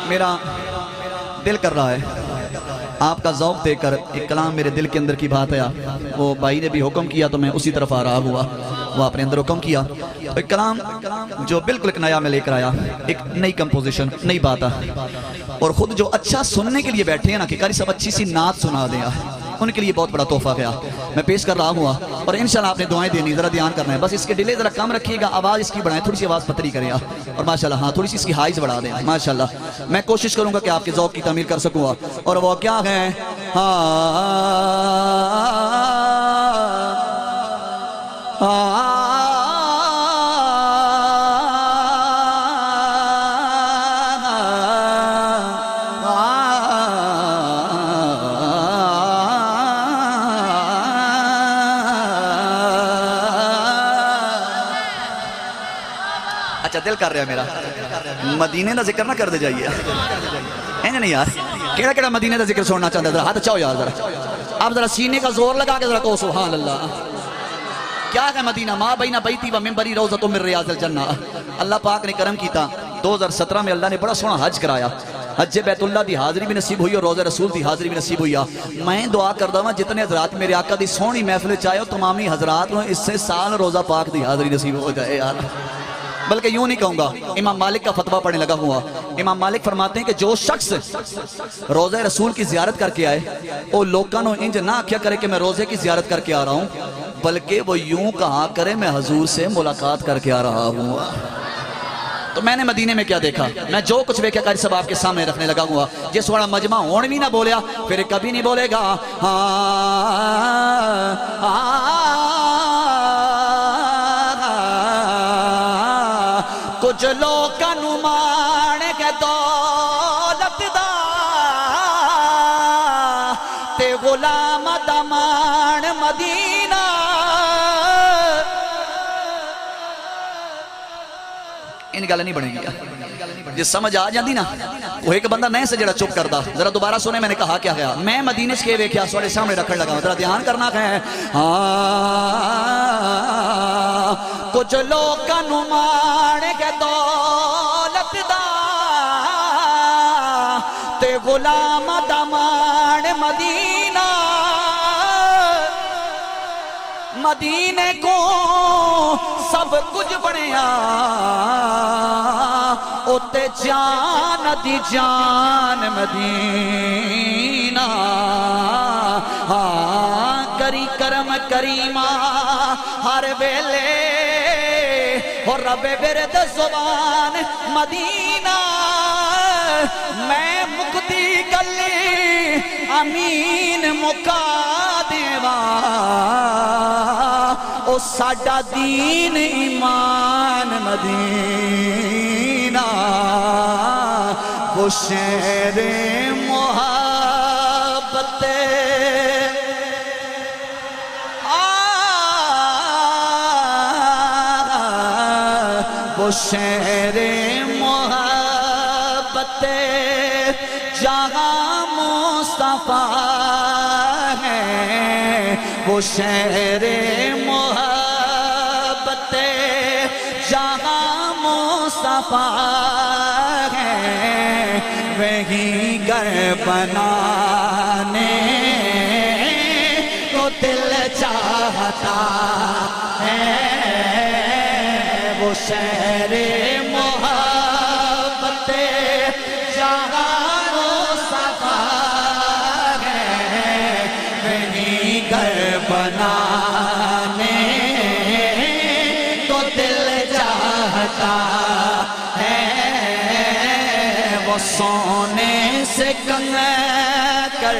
میرا دل کر رہا ہے آپ کا ذوق دیکھ کر ایک کلام میرے دل کے اندر کی بات آیا. وہ بھائی نے بھی حکم کیا تو میں اسی طرف آ رہا ہوا. وہ اپنے اندر حکم کیا تو ایک کلام جو بالکل ایک نیا میں لے کر آیا, ایک نئی کمپوزیشن, نئی بات ہے. اور خود جو اچھا سننے کے لیے بیٹھے ہیں نا کہ قاری صاحب اچھی سی نعت سنا دیں, ان کے لیے بہت بڑا تحفہ گیا. میں پیش کر رہا ہوا اور انشاءاللہ آپ نے دعائیں دینی, ذرا دھیان کرنا ہے. بس اس کے ڈیلے ذرا کم رکھیے گا, آواز اس کی بڑھائیں, تھوڑی سی آواز پتری کریں اور ماشاءاللہ ہاں تھوڑی سی اس کی ہائز بڑھا دیں. ماشاءاللہ میں کوشش کروں گا کہ آپ کے ذوق کی تعمیر کر سکوں گا. اور وہ کیا ہے, اچھا دل کر رہا ہے میرا مدینے دا ذکر نہ کر دے جائیے اینے نہیں یار, کیڑا کیڑا مدینے دا ذکر سننا چاہتا ہے, ذرا ہاتھ اچھاؤ یار, ذرا آپ ذرا سینے کا زور لگا کے ذرا کہو سبحان اللہ. کیا ہے مدینہ, ماں بینہ بیتی و منبری روضۃ من ریاض الجنہ. اللہ پاک نے کرم کیتا, 2017 میں اللہ نے بڑا سونا حج کرایا. حج بیت اللہ دی حاضری بھی نصیب ہوئی اور روضہ رسول دی حاضری بھی نصیب ہوئی. میں دعا کردہ ہوں جتنے حضرات میرے آقا دی سونی محفل چاہے ہو, تمامی حضرات ہوں اس سے سال روضہ پاک دی حاضری نصیب ہو جائے یار. بلکہ یوں نہیں کہوں گا, امام مالک کا فتویٰ پڑھنے لگا ہوا. امام مالک فرماتے ہیں کہ جو شخص روضہ رسول کی زیارت کر کے آئے, وہ لوکانوں انج نہ کیا کرے کہ میں روضے کی زیارت کر کے آ رہا ہوں, بلکہ وہ یوں کہا کرے میں حضور سے ملاقات کر کے آ رہا ہوں. تو میں نے مدینے میں کیا دیکھا, میں جو کچھ دیکھا قاری صاحب آپ کے سامنے رکھنے لگا ہوا. جس والا مجمع ہون بھی نہ بولیا پھر کبھی نہیں بولے گا. کچھ لوکاں نوں مان کے دولت دا تے غلام دا مان مدینہ. ان گل نہیں بنے گی, جس سمجھ آ جاندی نا وہ ایک بندہ نئے سے جڑا چپ کردا. ذرا دوبارہ سنے میں نے کہا کیا گیا, میں مدینے سے ویکھیا سوڑے سامنے رکھن لگا, ذرا دھیان کرنا ہے. کچھ لوکاں نوں مان کے دولت دا تے غلام دا مان مدینہ. مدینے کو سب کچھ بنیا, اوتے جان دی جان مدینہ. کری کرم کریمہ ہر ویلے اور رب برد زبان مدینہ. میں مکتی گلی امین مکا دیوا, او ساڈا دین ایمان مدینہ. وہ شہر محبت وہ شہر محبت جہاں مصطفیٰ ہے. وہ شہر محبت جہاں مصطفیٰ ہے. وہی گھر بنانے کو دل چاہتا ہے. وہ شہر محبت جہاں مصطفیٰ ہے. وہی گھر بنانے کو دل چاہتا ہے. وہ سونے سے کنکر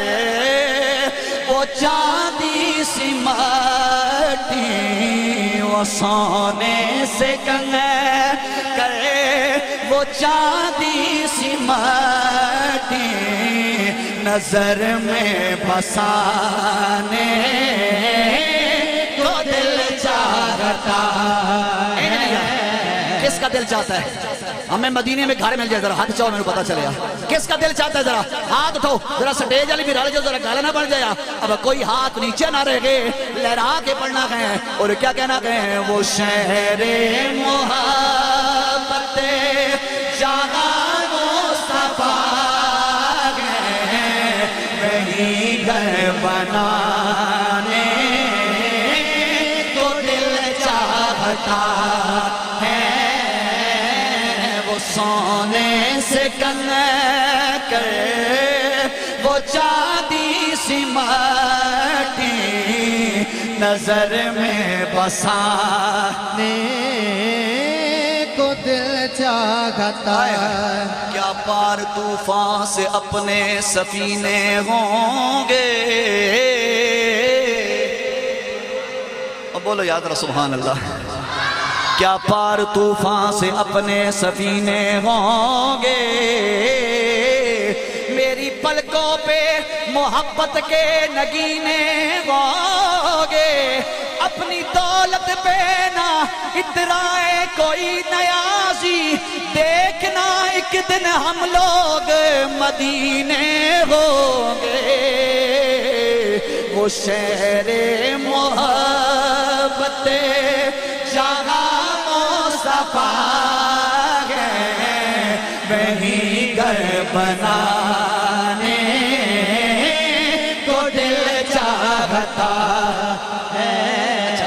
وہ چاندی سی مٹی. وہ سونے سے کنکر وہ چاندی سی مٹی. نظر میں بسانے کو دل چاہتا ہے. کس کا دل چاہتا ہے ہمیں مدینے میں گھر مل جائے؟ ذرا ہاتھ چاہو میں نے پتا چلے. کس کا دل چاہتا ہے؟ ذرا ہاتھ اٹھو, ذرا سٹیج والی بھی رل جو, ذرا گالا نہ بن جائے. اب کوئی ہاتھ نیچے نہ رہ گئے, لہرا کے پڑھنا ہے اور کیا کہنا ہے. وہ شہر محبت جہاں مصطفیٰ بنانے کو دل چاہتا ہے، وہ سونے سے کن کر وہ چاندی سی مٹی نظر میں بسانے کو دل چاہتا ہے۔ کیا پار طوفان سے اپنے سفینے ہوں گے؟ بولو یاد رہا سبحان اللہ۔ کیا پار طوفان سے اپنے سفینے ہوں گے؟ میری پلکوں پہ محبت کے نگینے ہوں گے، اپنی دولت پہ نہ اترائے کوئی نیازی، دیکھنا ایک دن ہم لوگ مدینے ہوں گے۔ وہ شہر محبت جہاں مصطفیٰ ہے، وہیں گھر بنا